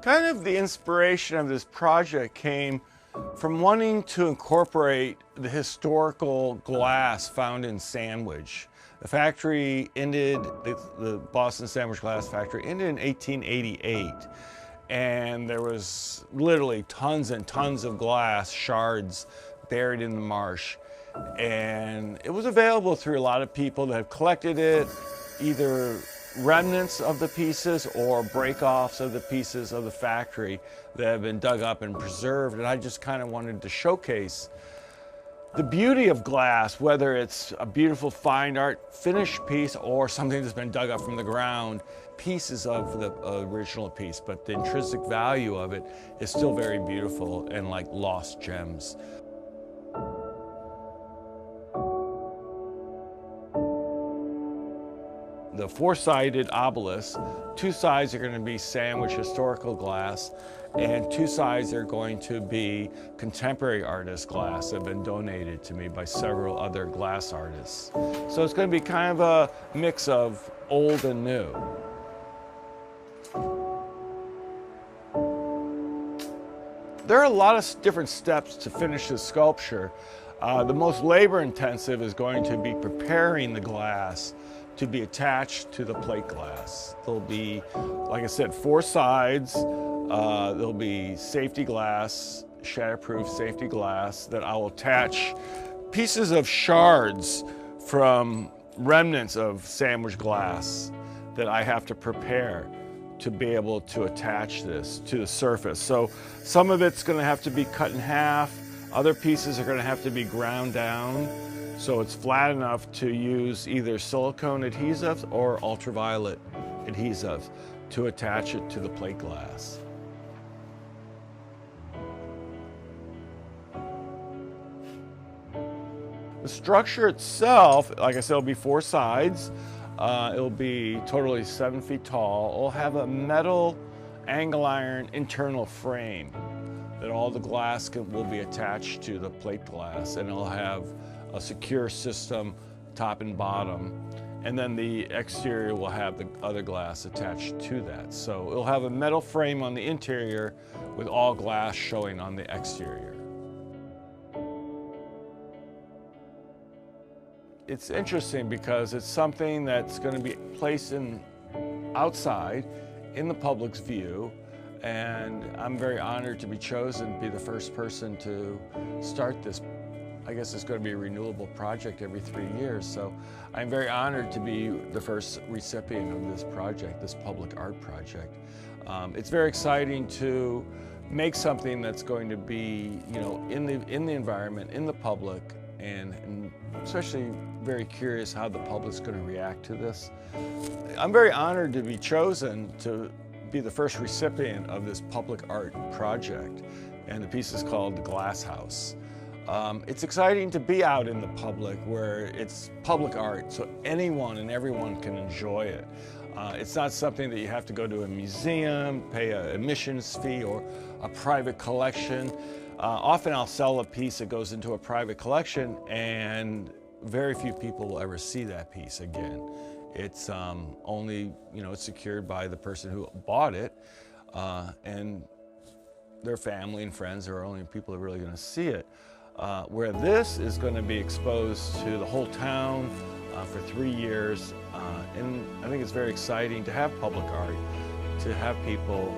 Kind of the inspiration of this project came from wanting to incorporate the historical glass found in Sandwich. The factory ended, the Boston Sandwich Glass Factory ended in 1888, and there was literally tons and tons of glass shards buried in the marsh. And it was available through a lot of people that have collected it, either remnants of the pieces or break-offs of the pieces of the factory that have been dug up and preserved. And I just kind of wanted to showcase the beauty of glass, whether it's a beautiful fine art finished piece or something that's been dug up from the ground, pieces of the original piece, but the intrinsic value of it is still very beautiful and like lost gems. The four-sided obelisk, two sides are going to be Sandwich historical glass, and two sides are going to be contemporary artist glass that have been donated to me by several other glass artists. So it's going to be kind of a mix of old and new. There are a lot of different steps to finish this sculpture. The most labor-intensive is going to be preparing the glass to be attached to the plate glass. There'll be, like I said, four sides. There'll be safety glass, shatterproof safety glass that I will attach pieces of shards from remnants of sandwich glass that I have to prepare to be able to attach this to the surface. So some of it's going to have to be cut in half. Other pieces are going to have to be ground down so it's flat enough to use either silicone adhesives or ultraviolet adhesives to attach it to the plate glass. The structure itself, like I said, will be four sides. It'll be totally 7 feet tall. It'll have a metal angle iron internal frame that all the glass will be attached to the plate glass, and it'll have a secure system top and bottom, and then the exterior will have the other glass attached to that. So it'll have a metal frame on the interior with all glass showing on the exterior. It's interesting because it's something that's going to be placed outside in the public's view, and I'm very honored to be chosen to be the first person to start this. I guess it's going to be a renewable project every 3 years, so I'm very honored to be the first recipient of this project, this public art project. It's very exciting to make something that's going to be, you know, in the environment, in the public, and especially very curious how the public's going to react to this. I'm very honored to be chosen to be the first recipient of this public art project, and the piece is called The Glass House. It's exciting to be out in the public where it's public art, so anyone and everyone can enjoy it. It's not something that you have to go to a museum, pay an admissions fee, or a private collection. Often I'll sell a piece that goes into a private collection, and very few people will ever see that piece again. It's only, you know, it's secured by the person who bought it, and their family and friends are the only people that are really going to see it. Where this is going to be exposed to the whole town for 3 years, and I think it's very exciting to have public art, to have people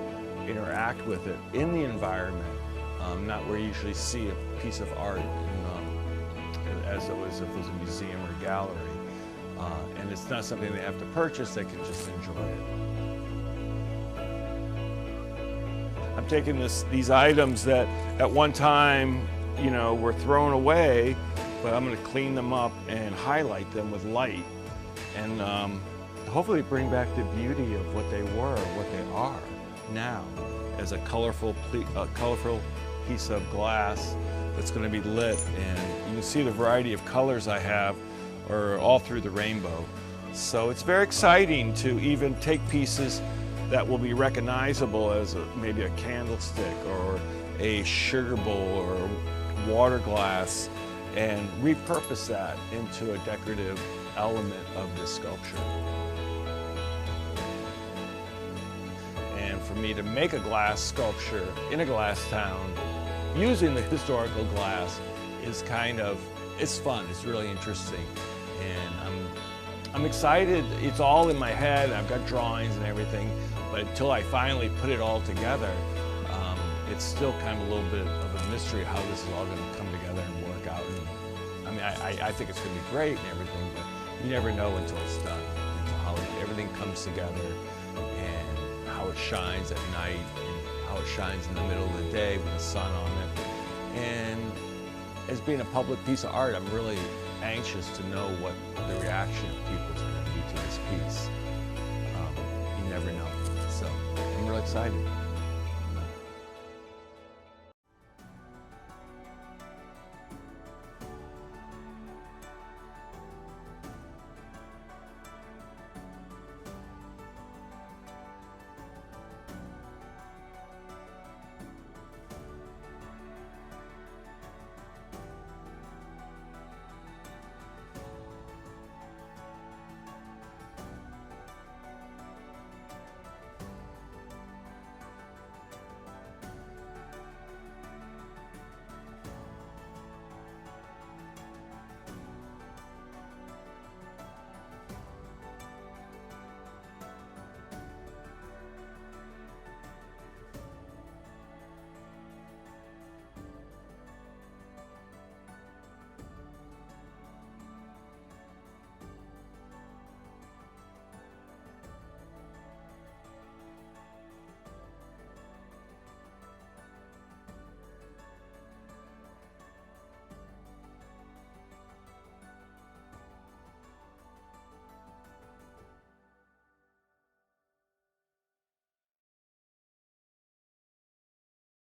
interact with it in the environment, not where you usually see a piece of art as it was if it was a museum or a gallery. And it's not something they have to purchase, they can just enjoy it. I'm taking these items that at one time, you know, were thrown away, but I'm going to clean them up and highlight them with light, and hopefully bring back the beauty of what they were, what they are now, as a colorful piece of glass that's going to be lit. And you can see the variety of colors I have are all through the rainbow. So it's very exciting to even take pieces that will be recognizable as maybe a candlestick or a sugar bowl or water glass, and repurpose that into a decorative element of this sculpture. And for me to make a glass sculpture in a glass town using the historical glass is it's fun, it's really interesting. And I'm excited. It's all in my head. I've got drawings and everything, but until I finally put it all together, it's still kind of a little bit of a mystery how this is all going to come together and work out. And, I mean, I think it's going to be great and everything, but you never know until it's done, until how everything comes together and how it shines at night and how it shines in the middle of the day with the sun on it. And as being a public piece of art, I'm really anxious to know what the reaction of people is going to be to this piece. You never know, so I'm really excited.